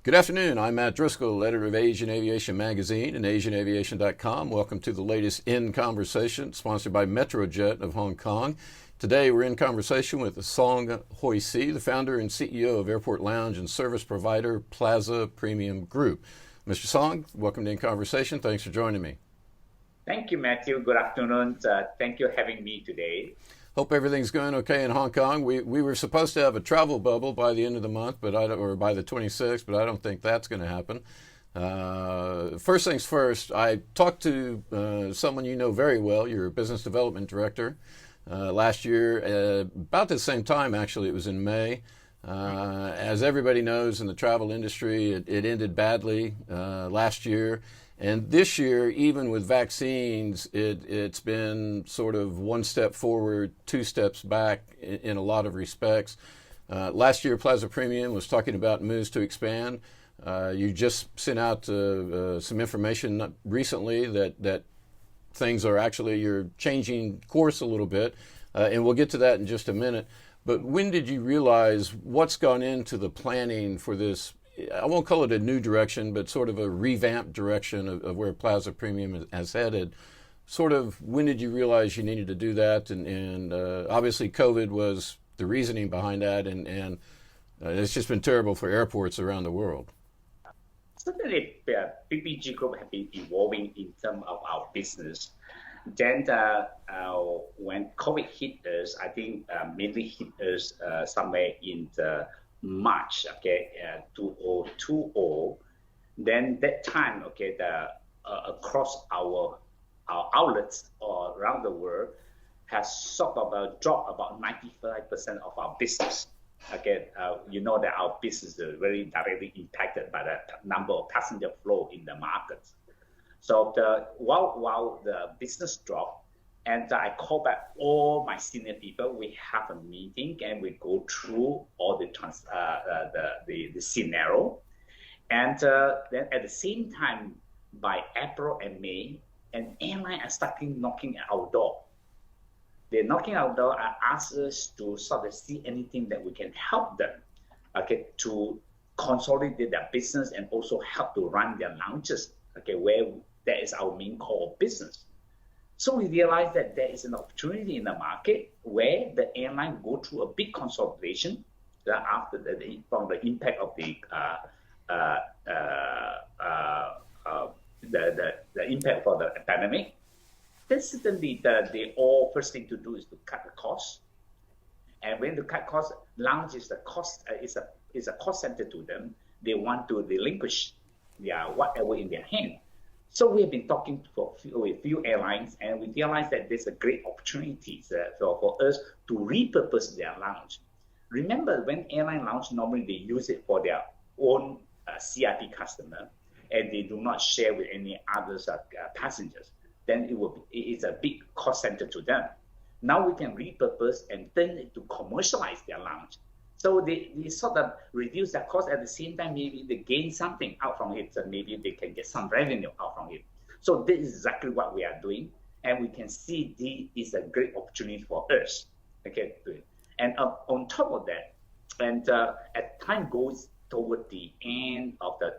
Good afternoon. I'm Matt Driskill, editor of Asian Aviation Magazine and AsianAviation.com. Welcome to the latest In Conversation, sponsored by Metrojet of Hong Kong. Today we're in conversation with Song Hoi-see, the founder and CEO of airport lounge and service provider Plaza Premium Group. Mr. Song, welcome to In Conversation. Thanks for joining me. Thank you, Matthew. Good afternoon. Thank you for having me today. Hope everything's going okay in Hong Kong. We were supposed to have a travel bubble by the end of the month, or by the 26th, but I don't think that's going to happen. First things first, I talked to someone you know very well, your business development director, last year, about the same time, actually. It was in May. As everybody knows in the travel industry, it ended badly last year. And this year, even with vaccines, it's been sort of one step forward, two steps back in a lot of respects. Last year, Plaza Premium was talking about moves to expand. You just sent out some information recently that things are actually, you're changing course a little bit, and we'll get to that in just a minute. But when did you realize what's gone into the planning for this? I won't call it a new direction, but sort of a revamped direction of where Plaza Premium has headed. Sort of, when did you realize you needed to do that? And obviously COVID was the reasoning behind that, and it's just been terrible for airports around the world. Certainly, PPG Group have been evolving in terms of our business. Then when COVID hit us, I think mainly hit us somewhere in the March, 2020. Then that time, across our outlets all around the world has sort of dropped about 95% of our business. You know that our business is very directly impacted by the number of passenger flow in the markets. So while the business dropped, and I call back all my senior people. We have a meeting and we go through all the scenario. And then at the same time, by April and May, an airline are starting knocking at our door. They're knocking at our door and ask us to sort of see anything that we can help them, to consolidate their business and also help to run their lounges, where that is our main core of business. So we realized that there is an opportunity in the market where the airline go through a big consolidation after from the impact of the impact for the pandemic. Then certainly the all first thing to do is to cut the cost. And when to cut costs, lounge is the cost is a cost center to them. They want to relinquish whatever in their hand. So we have been talking with few airlines, and we realized that there's a great opportunity for us to repurpose their lounge. Remember, when airline lounge, normally they use it for their own CIP customer, and they do not share with any others passengers. Then it's a big cost center to them. Now we can repurpose and turn it to commercialize their lounge. So they sort of reduce their cost. At the same time, maybe they gain something out from it. So maybe they can get some revenue out from it. So this is exactly what we are doing. And we can see this is a great opportunity for us. And on top of that, and as time goes toward the end of the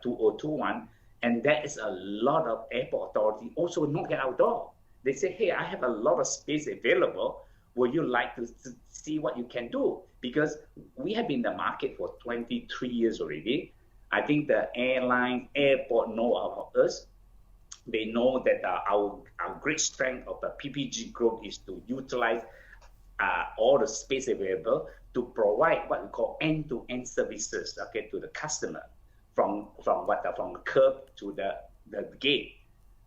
2021, and there is a lot of airport authority also knock at our door. They say, hey, I have a lot of space available. Would you like to see what you can do? Because we have been in the market for 23 years already. I think the airline, airport know about us. They know that our great strength of the PPG Group is to utilize all the space available to provide what we call end-to-end services, to the customer, from the curb to the gate.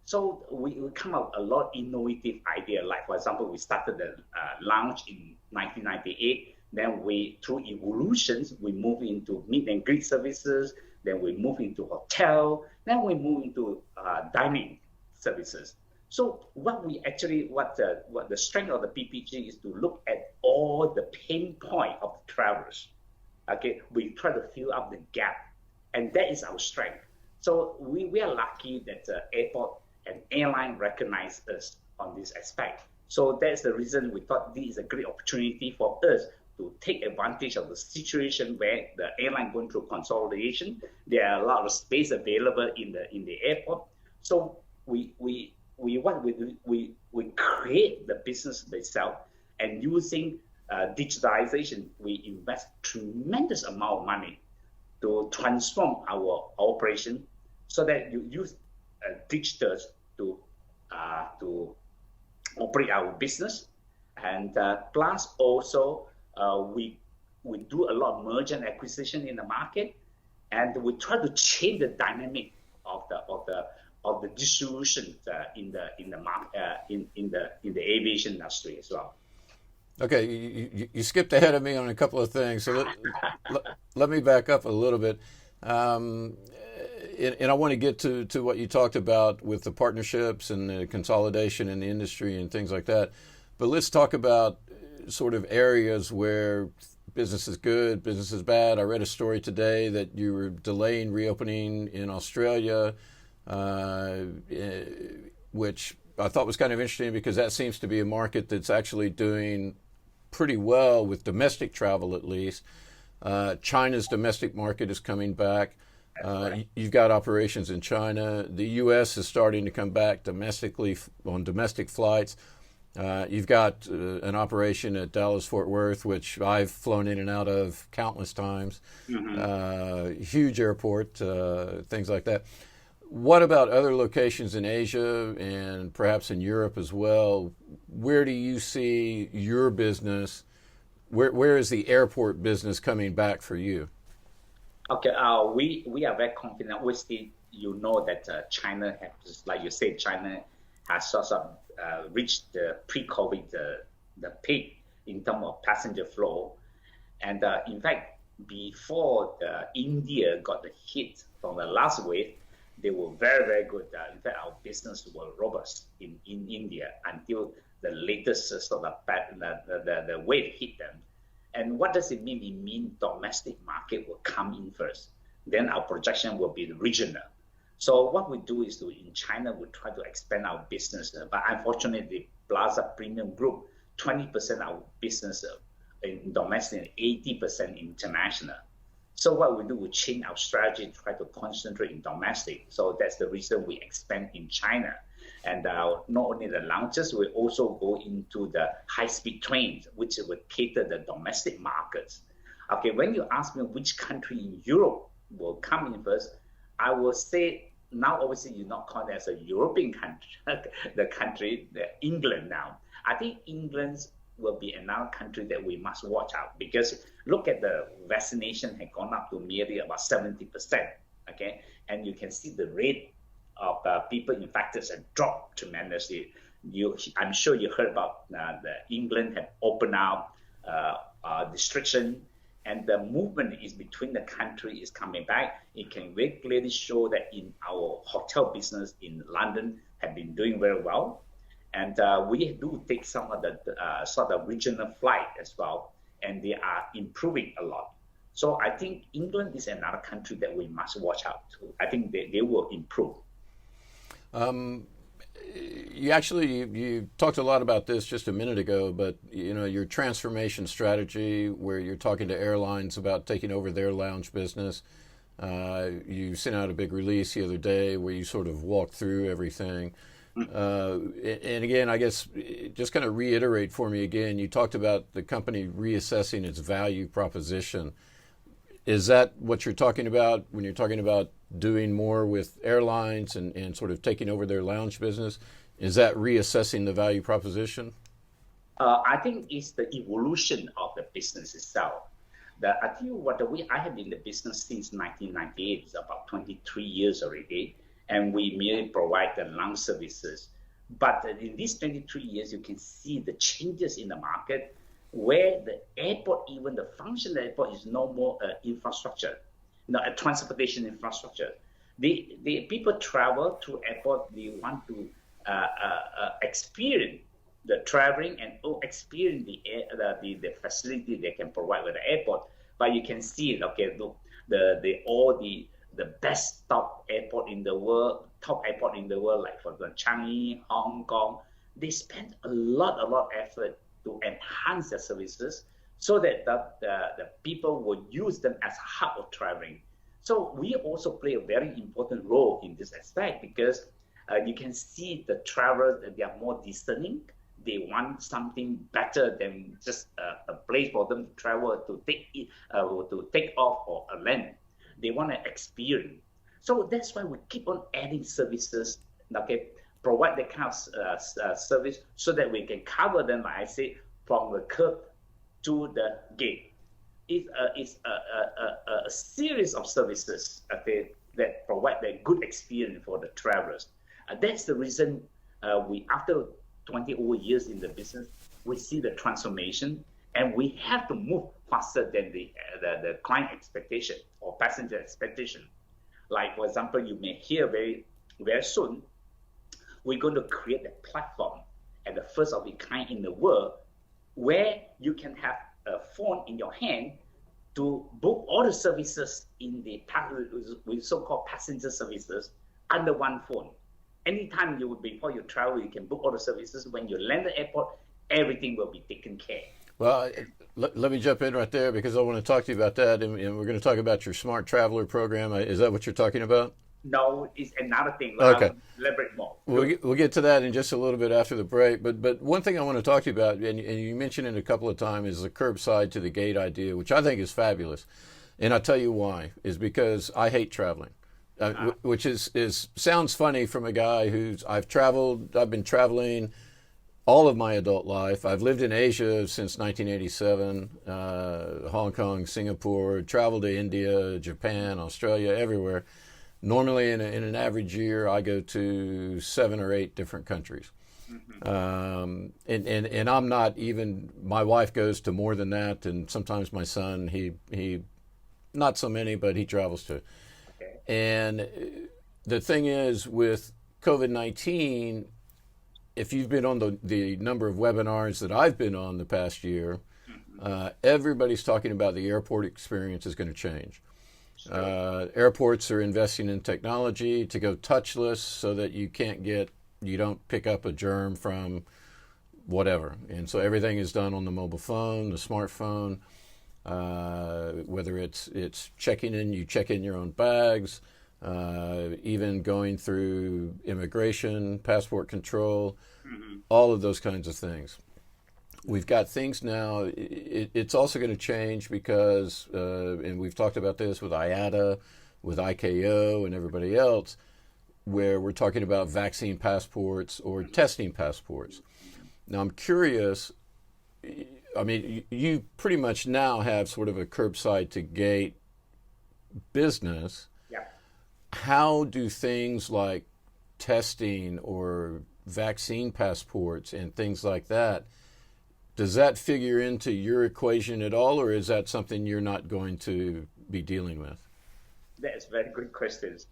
So we come up a lot of innovative idea. Like, for example, we started the lounge in 1998. Then through evolutions, we move into meet and greet services. Then we move into hotel. Then we move into dining services. So what the strength of the PPG is to look at all the pain point of the travelers. We try to fill up the gap, and that is our strength. So we are lucky that the airport and airline recognize us on this aspect. So that's the reason we thought this is a great opportunity for us to take advantage of the situation where the airline going through consolidation. There are a lot of space available in the airport. So we create the business itself, and using digitalization, we invest tremendous amount of money to transform our operation so that you use digital to operate our business. And plus also we do a lot of merger and acquisition in the market, and we try to change the dynamic of the distribution in the aviation industry as well. Okay, you skipped ahead of me on a couple of things, so let me back up a little bit. And I want to get to what you talked about with the partnerships and the consolidation in the industry and things like that. But let's talk about sort of areas where business is good, business is bad. I read a story today that you were delaying reopening in Australia, which I thought was kind of interesting because that seems to be a market that's actually doing pretty well with domestic travel, at least. China's domestic market is coming back. You've got operations in China. The U.S. is starting to come back domestically on domestic flights. You've got an operation at Dallas-Fort Worth, which I've flown in and out of countless times. Mm-hmm. Huge airport, things like that. What about other locations in Asia and perhaps in Europe as well? Where do you see your business? Where is the airport business coming back for you? Okay, we are very confident. Obviously, you know that China has, like you said, China has sort of reached the pre-COVID the peak in terms of passenger flow, and in fact, before India got the hit from the last wave, they were very, very good. In fact, our business was robust in India until the latest sort of the wave hit them. And what does it mean? It means domestic market will come in first. Then our projection will be regional. So what we do is in China, we try to expand our business. But unfortunately, the Plaza Premium Group, 20% of our business in domestic and 80% international. So what we do, we change our strategy to try to concentrate in domestic. So that's the reason we expand in China. And not only the lounges, we also go into the high-speed trains, which will cater the domestic markets. Okay, when you ask me which country in Europe will come in first, I will say now, obviously, you're not called as a European country, England now. I think England will be another country that we must watch out, because look at the vaccination had gone up to nearly about 70%, okay? And you can see the rate of people infected has dropped tremendously. I'm sure you heard about the England have opened out restriction, and the movement is between the country is coming back. It can very clearly show that in our hotel business in London have been doing very well. And we do take some of the sort of regional flight as well, and they are improving a lot. So I think England is another country that we must watch out to. I think they will improve. You talked a lot about this just a minute ago, but your transformation strategy, where you're talking to airlines about taking over their lounge business. You sent out a big release the other day where you sort of walked through everything. And again, I guess just kind of reiterate for me again, you talked about the company reassessing its value proposition. Is that what you're talking about when you're talking about doing more with airlines and sort of taking over their lounge business? Is that reassessing the value proposition? I think it's the evolution of the business itself. I tell you what, I have been in the business since 1998. It's about 23 years already. And we merely provide the lounge services. But in these 23 years, you can see the changes in the market, where the airport, even the function of the airport, is no more infrastructure, a transportation infrastructure. The people travel through airport, they want to experience the traveling and experience the facility they can provide with the airport. But you can see, okay, look, the best top airport in the world, like for example, Changi, Hong Kong, they spend a lot of effort to enhance their services so that the people will use them as a hub of traveling. So we also play a very important role in this aspect, because you can see the travelers, they are more discerning. They want something better than just a place for them to travel, to take off or a land. They want an experience. So that's why we keep on adding services, okay, provide that kind of service, so that we can cover them, like I say, from the curb to the gate. It's a series of services, okay, that provide a good experience for the travelers. That's the reason we, after 20 over years in the business, we see the transformation, and we have to move faster than the client expectation or passenger expectation. Like, for example, you may hear very, very soon, we're going to create a platform at the first of its kind in the world, where you can have a phone in your hand to book all the services in the with so-called passenger services under one phone. Anytime before you travel, you can book all the services. When you land at the airport, everything will be taken care. Well, let me jump in right there, because I want to talk to you about that, and we're going to talk about your Smart Traveler program. Is that what you're talking about? No, it's another thing. Okay. I'll elaborate more. We'll get to that in just a little bit after the break. But one thing I want to talk to you about, and you mentioned it a couple of times, is the curbside to the gate idea, which I think is fabulous. And I'll tell you why, is because I hate traveling. Which sounds funny from a guy I've been traveling all of my adult life. I've lived in Asia since 1987, Hong Kong, Singapore, traveled to India, Japan, Australia, everywhere. Normally in an average year, I go to 7 or 8 different countries. Mm-hmm. And I'm not even, my wife goes to more than that, and sometimes my son, he not so many, but he travels too. And the thing is, with COVID-19, if you've been on the number of webinars that I've been on the past year, everybody's talking about the airport experience is going to change. Airports are investing in technology to go touchless, so that you don't pick up a germ from whatever. And so everything is done on the mobile phone, the smartphone. Whether it's checking in, you check in your own bags, even going through immigration, passport control, all of those kinds of things. We've got things now. It's also going to change because, and we've talked about this with IATA, with ICAO, and everybody else, where we're talking about vaccine passports or testing passports. Now, I'm curious. I mean, you pretty much now have sort of a curbside to gate business. Yeah. How do things like testing or vaccine passports and things like that, does that figure into your equation at all, or is that something you're not going to be dealing with? That's very good questions.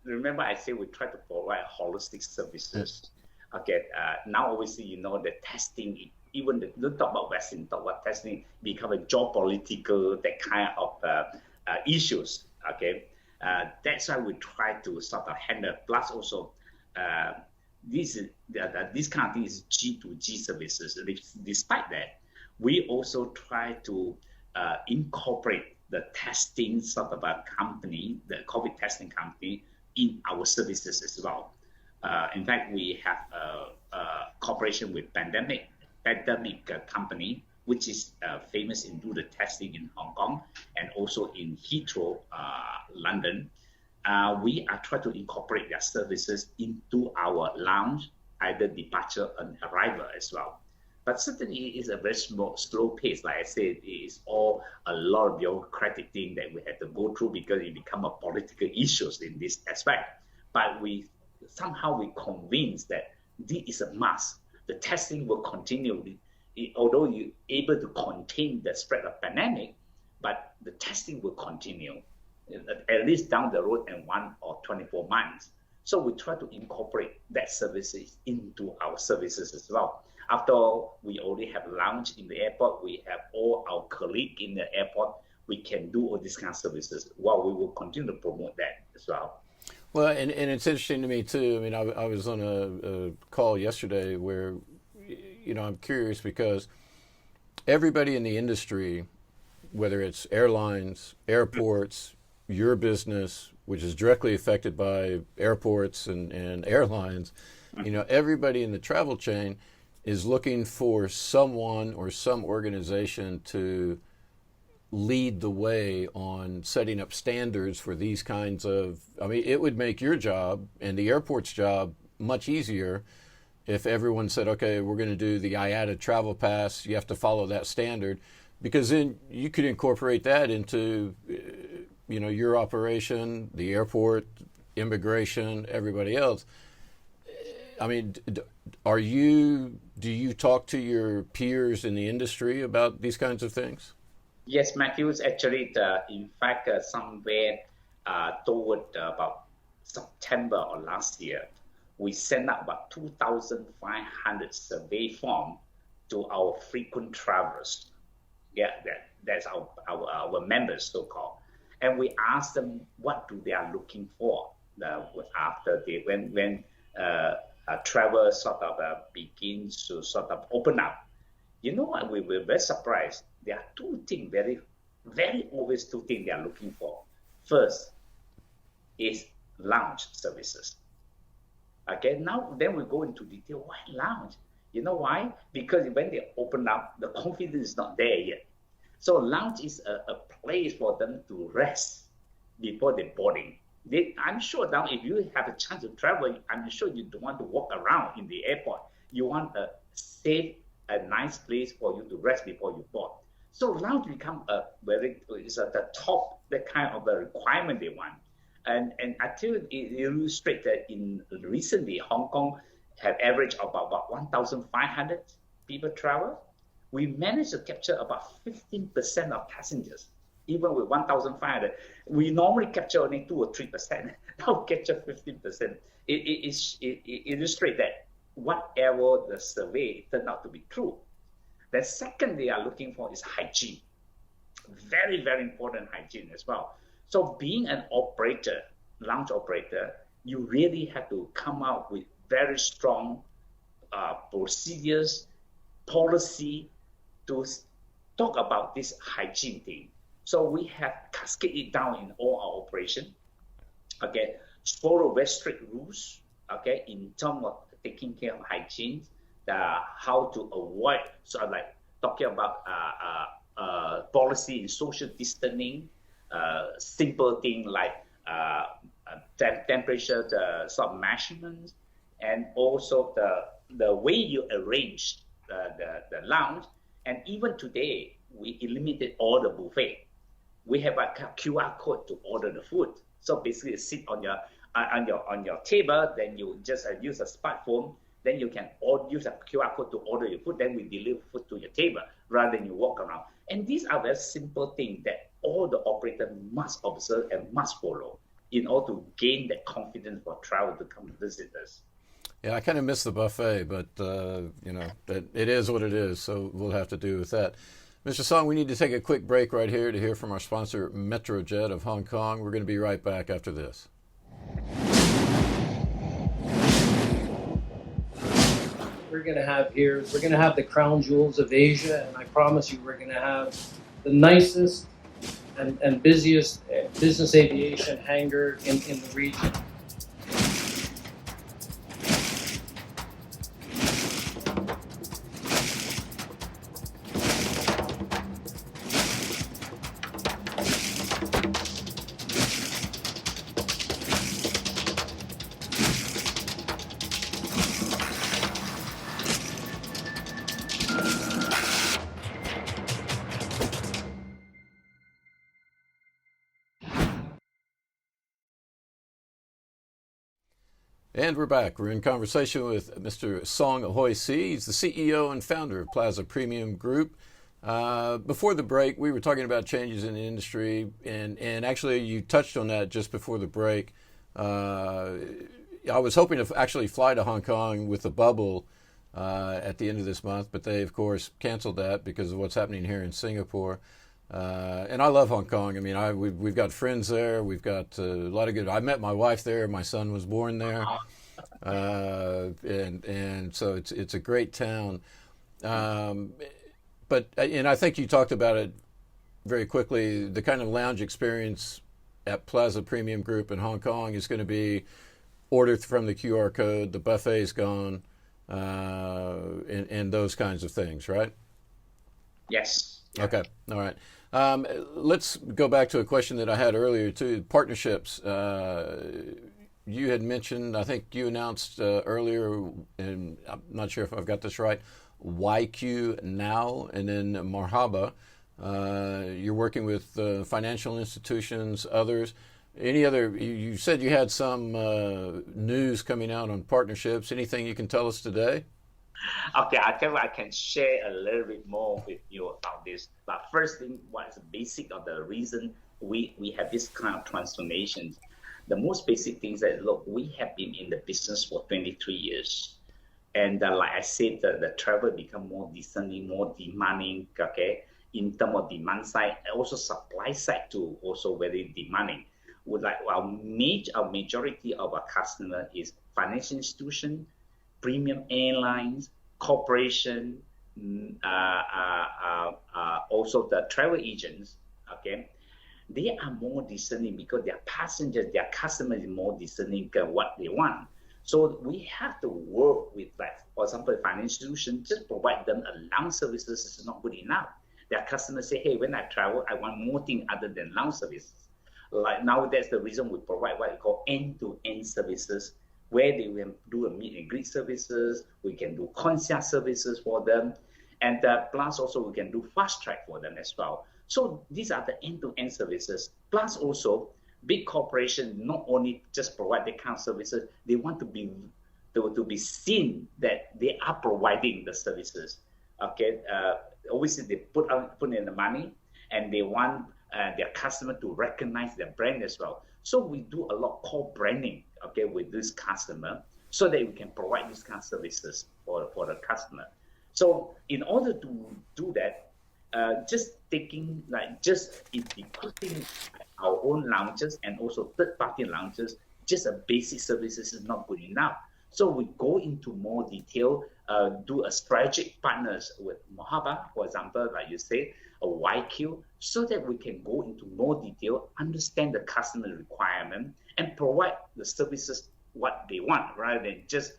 Remember, I said we try to provide holistic services. Okay. Now, obviously, the testing, even don't talk about vaccine, talk about testing, become a geopolitical, that kind of issues. Okay. That's why we try to sort of handle. Plus, also, this kind of thing is G2G services. Despite that, we also try to incorporate the testing sort of a company, the COVID testing company, in our services as well. In fact, we have a cooperation with pandemic company, which is famous in do the testing in Hong Kong and also in Heathrow, London. We are trying to incorporate their services into our lounge, either departure and arrival as well. But certainly it's a very slow pace. Like I said, it is all a lot of bureaucratic thing that we have to go through, because it become a political issues in this aspect. But we convinced that this is a must. The testing will continue. Although you're able to contain the spread of pandemic, but the testing will continue, at least down the road in 1 or 24 months. So we try to incorporate that services into our services as well. After all, we already have lounge in the airport. We have all our colleagues in the airport. We can do all these kind of services. Well, we will continue to promote that as well. Well, and it's interesting to me too. I mean, I was on a call yesterday where, I'm curious because everybody in the industry, whether it's airlines, airports, your business, which is directly affected by airports and airlines, everybody in the travel chain is looking for someone or some organization to lead the way on setting up standards for these kinds of, it would make your job and the airport's job much easier if everyone said, okay, we're going to do the IATA travel pass, you have to follow that standard, because then you could incorporate that into, your operation, the airport, immigration, everybody else. Do you talk to your peers in the industry about these kinds of things? Yes, Matthews, actually, in fact, somewhere toward about September of last year, we sent out about 2,500 survey forms to our frequent travelers. Yeah, that's our members, so-called. And we asked them what do they are looking for after when travel sort of begins to sort of open up. You know what? We were very surprised. There are two things, very, very obvious two things they are looking for. First is lounge services. Okay, now then we go into detail. Why lounge? You know why? Because when they open up, the confidence is not there yet. So lounge is a place for them to rest before they boarding. I'm sure now if you have a chance to travel, I'm sure you don't want to walk around in the airport. You want a safe, a nice place for you to rest before you board. So lounge become the top, the kind of a requirement they want. And until it illustrates that recently Hong Kong have averaged about 1,500 people travel. We managed to capture about 15% of passengers, even with 1,500. We normally capture only 2 or 3%. Now capture 15%. It illustrates that whatever the survey turned out to be true. The second they are looking for is hygiene. Very, very important hygiene as well. So being an operator, lounge operator, you really have to come out with very strong procedures, policy to talk about this hygiene thing. So we have cascaded it down in all our operation. Okay, follow very strict rules. Okay, in terms of taking care of hygiene, how to avoid sort of like talking about policy in social distancing, simple thing like temperature sort of measurements, and also the way you arrange the lounge. And even today, we eliminated all the buffet. We have a QR code to order the food. So basically, sit on your table, then you just use a smartphone. Then you can use a QR code to order your food. Then we deliver food to your table rather than you walk around. And these are very simple things that all the operators must observe and must follow in order to gain that confidence for travel to come visit us. Yeah, I kind of miss the buffet, but it is what it is, so we'll have to do with that. Mr. Song, we need to take a quick break right here to hear from our sponsor, Metrojet of Hong Kong. We're going to be right back after this. We're going to have the crown jewels of Asia, and I promise you we're going to have the nicest and busiest business aviation hangar in the region. And we're back. We're in conversation with Mr. Song Hoi-see. He's the CEO and founder of Plaza Premium Group. Before the break, we were talking about changes in the industry, and actually you touched on that just before the break. I was hoping to actually fly to Hong Kong with the bubble at the end of this month, but they, of course, canceled that because of what's happening here in Singapore. And I love Hong Kong. I mean, we've got friends there. We've got a lot of good. I met my wife there. My son was born there, and so it's a great town. But and I think you talked about it very quickly. The kind of lounge experience at Plaza Premium Group in Hong Kong is going to be order from the QR code, the buffet's gone, and those kinds of things, right? Yes. Okay. All right. Let's go back to a question that I had earlier too. Partnerships. You had mentioned, I think you announced earlier, and I'm not sure if I've got this right, YQ Now, and then Marhaba. You're working with financial institutions, others. Any other, you said you had some news coming out on partnerships. Anything you can tell us today? Okay, I tell you, I can share a little bit more with you about this. But first thing, what is the basic of the reason we have this kind of transformation? The most basic things that, look, we have been in the business for 23 years. And like I said, the travel become more discerning, more demanding, okay, in terms of demand side, and also supply side too, also very demanding. Would like our majority of our customer is financial institution, premium airlines, corporation, also the travel agents, okay? They are more discerning because their passengers, their customers is more discerning what they want. So we have to work with, like, for example, financial institutions, just provide them a lounge services is not good enough. Their customers say, hey, when I travel, I want more things other than lounge services. Like now, that's the reason we provide what we call end-to-end services, where they will do a meet and greet services, we can do concierge services for them, and plus also we can do fast track for them as well. So these are the end-to-end services. Plus also, big corporations not only just provide that kind of services, they want to be seen that they are providing the services. Okay, obviously they put in the money, and they want their customer to recognize their brand as well. So we do a lot of core branding, okay, with this customer, so that we can provide these kind of services for the customer. So in order to do that, just equipping our own lounges and also third-party lounges, just a basic services is not good enough. So we go into more detail, do a strategic partners with Marhaba, for example, like you say, a YQ, so that we can go into more detail, understand the customer requirement, and provide the services what they want, rather than just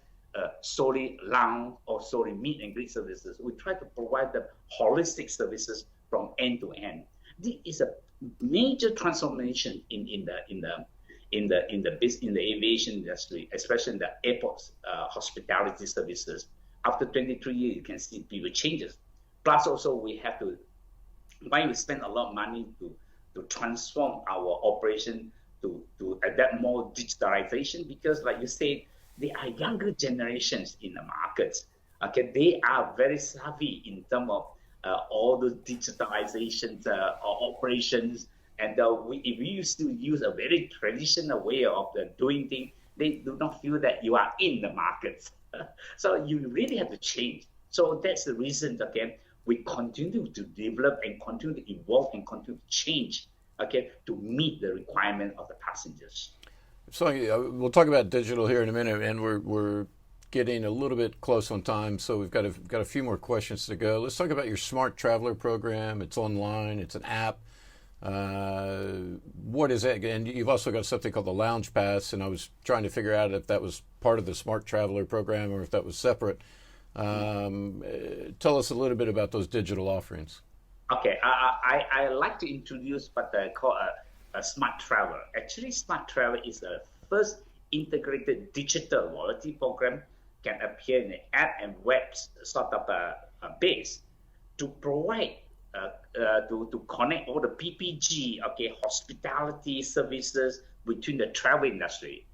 solely lounge or solely meet and greet services. We try to provide them holistic services from end to end. This is a major transformation in the aviation industry, especially in the airports hospitality services. After 23 years, you can see people changes. Plus, also we have to, why we spend a lot of money to transform our operation to adapt more digitalization, because like you said, there are younger generations in the markets. Okay, they are very savvy in terms of all the digitalizations operations. And if we used to use a very traditional way of doing things, they do not feel that you are in the market. So you really have to change. So that's the reason, again, we continue to develop and continue to evolve and continue to change, okay, to meet the requirement of the passengers. So we'll talk about digital here in a minute, and we're getting a little bit close on time, so we've got a few more questions to go. Let's talk about your Smart Traveler program. It's online. It's an app. What is it? And you've also got something called the Lounge Pass, and I was trying to figure out if that was part of the Smart Traveler program or if that was separate. Tell us a little bit about those digital offerings. Okay, I like to introduce what I call a Smart Traveler. Actually, Smart Traveler is the first integrated digital loyalty program, can appear in the app and web sort of base to provide to connect all the PPG, okay, hospitality services between the travel industry.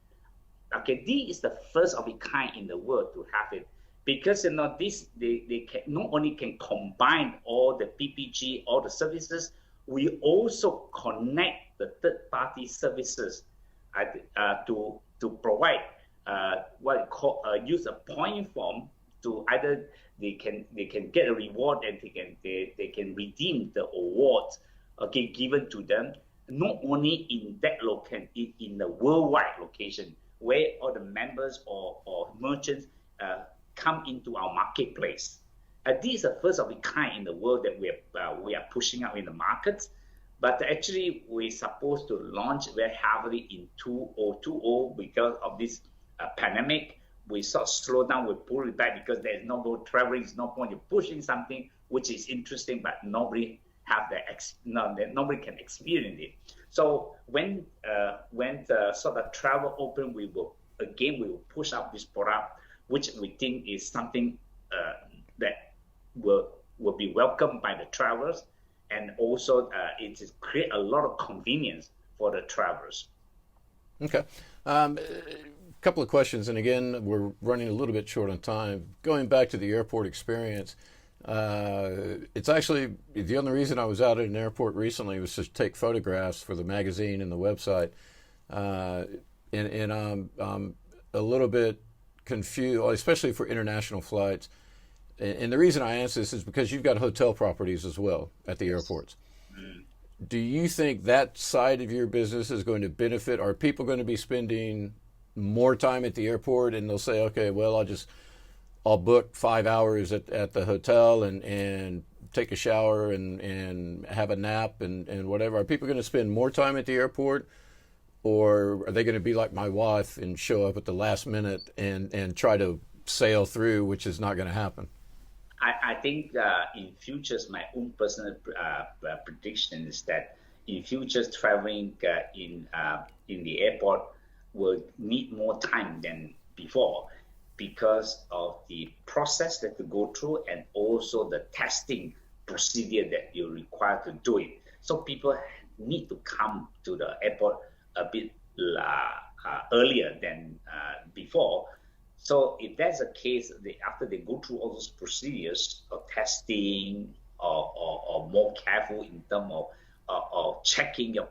Okay, this is the first of its kind in the world to have it, because this they can not only can combine all the PPG, all the services, we also connect the third-party services to provide what we call use a point form to either they can get a reward and they can redeem the awards, okay, given to them, not only in that location, in the worldwide location where all the members or merchants come into our marketplace. This is the first of its kind in the world that we are pushing out in the market. But actually, we're supposed to launch very heavily in 2020 because of this pandemic. We sort of slow down, we pull it back because there's no more traveling, there's no point in pushing something which is interesting, but nobody nobody can experience it. So when the sort of travel open, we will push out this product, which we think is something that will be welcomed by the travelers, and also it is create a lot of convenience for the travelers. Okay. Couple of questions, and again, we're running a little bit short on time. Going back to the airport experience, it's actually the only reason I was out at an airport recently was to take photographs for the magazine and the website, and I'm a little bit confused, especially for international flights. And the reason I ask this is because you've got hotel properties as well at the airports. Do you think that side of your business is going to benefit? Are people going to be spending more time at the airport, and they'll say, okay, well, I'll book 5 hours at the hotel and take a shower and have a nap and whatever? Are people going to spend more time at the airport, or are they going to be like my wife and show up at the last minute and try to sail through, which is not going to happen? I think in futures, my own personal prediction is that in futures, traveling in the airport will need more time than before because of the process that you go through and also the testing procedure that you're required to do it. So people need to come to the airport a bit earlier than before. So if that's the case, after they go through all those procedures of testing or more careful in terms of checking your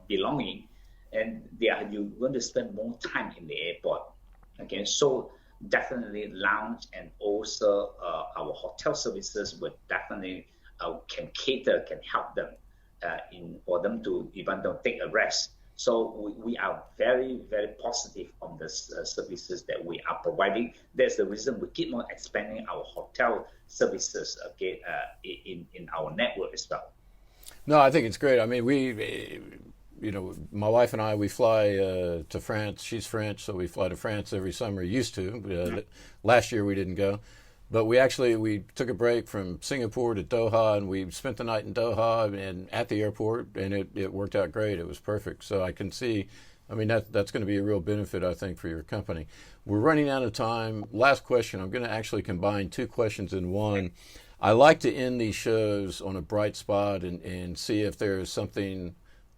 belonging, and you're going to spend more time in the airport. Okay, so definitely lounge and also our hotel services will definitely can help them for them to even though take a rest. So we are very, very positive on the services that we are providing. That's the reason we keep on expanding our hotel services, okay, in our network as well. No, I think it's great. I mean, my wife and I, we fly to France. She's French, so we fly to France every summer. Used to. Last year we didn't go. But we took a break from Singapore to Doha, and we spent the night in Doha and at the airport, and it worked out great. It was perfect. So I can see, I mean, that's going to be a real benefit, I think, for your company. We're running out of time. Last question. I'm going to actually combine two questions in one. I like to end these shows on a bright spot and see if there's something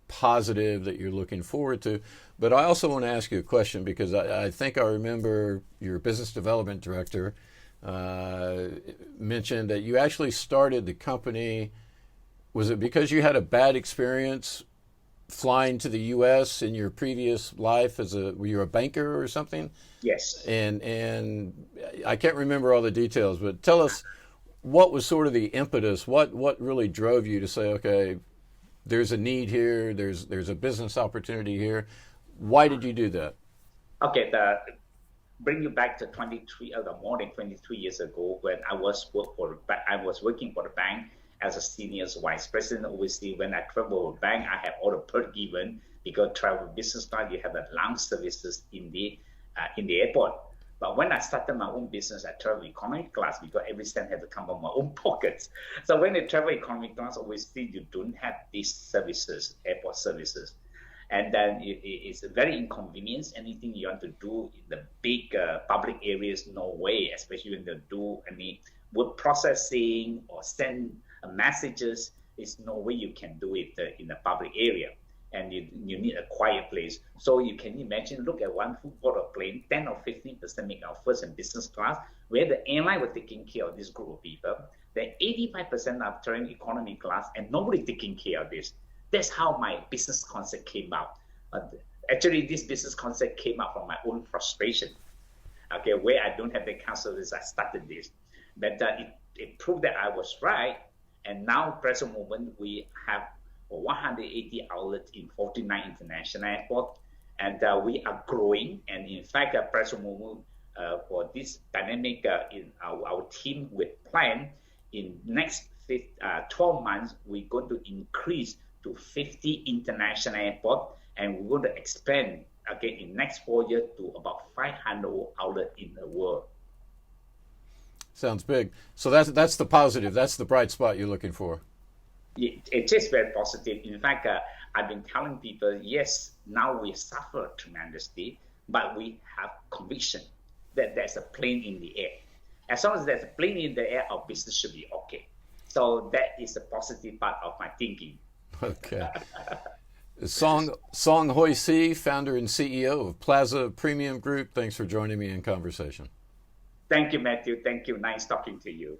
positive that you're looking forward to. But I also want to ask you a question because I think I remember your business development director mentioned that you actually started the company. Was it because you had a bad experience flying to the U.S. in your previous life were you a banker or something? Yes. And I can't remember all the details, but tell us what was sort of the impetus, what really drove you to say, okay, there's a need here, there's a business opportunity here. Why did you do that? Okay, bring you back to 23 more than 23 years ago when I was working for the bank as a senior vice president. Obviously, when I travel with bank, I have all the perk given because travel business class, you have the lounge services in the airport. But when I started my own business, I travel economy class because every cent had to come from my own pockets. So when you travel economy class, obviously you don't have these services, airport services. And then it's a very inconvenience. Anything you want to do in the big public areas, no way, especially when you do any word processing or send messages, there's no way you can do it in a public area. And you need a quiet place. So you can imagine, look at one football plane, 10 or 15% make our first and business class, where the airline were taking care of this group of people. Then 85% are traveling economy class, and nobody taking care of this. That's how my business concept came out. Actually, this business concept came out from my own frustration. Okay, where I don't have the kind of service, I started this. But it proved that I was right. And now, present moment, we have 180 outlets in 49 international airports, and we are growing. And in fact, at present moment, for this dynamic in our team with plan in next 12 months, we're going to increase to 50 international airports, and we're going to expand again in next 4 years to about 500 outlets in the world. Sounds big. So that's the positive. That's the bright spot you're looking for. It is very positive. In fact, I've been telling people, yes, now we suffer tremendously, but we have conviction that there's a plane in the air. As long as there's a plane in the air, our business should be okay. So that is a positive part of my thinking. Okay. Song Hoi-see, founder and CEO of Plaza Premium Group. Thanks for joining me in conversation. Thank you, Matthew. Thank you. Nice talking to you.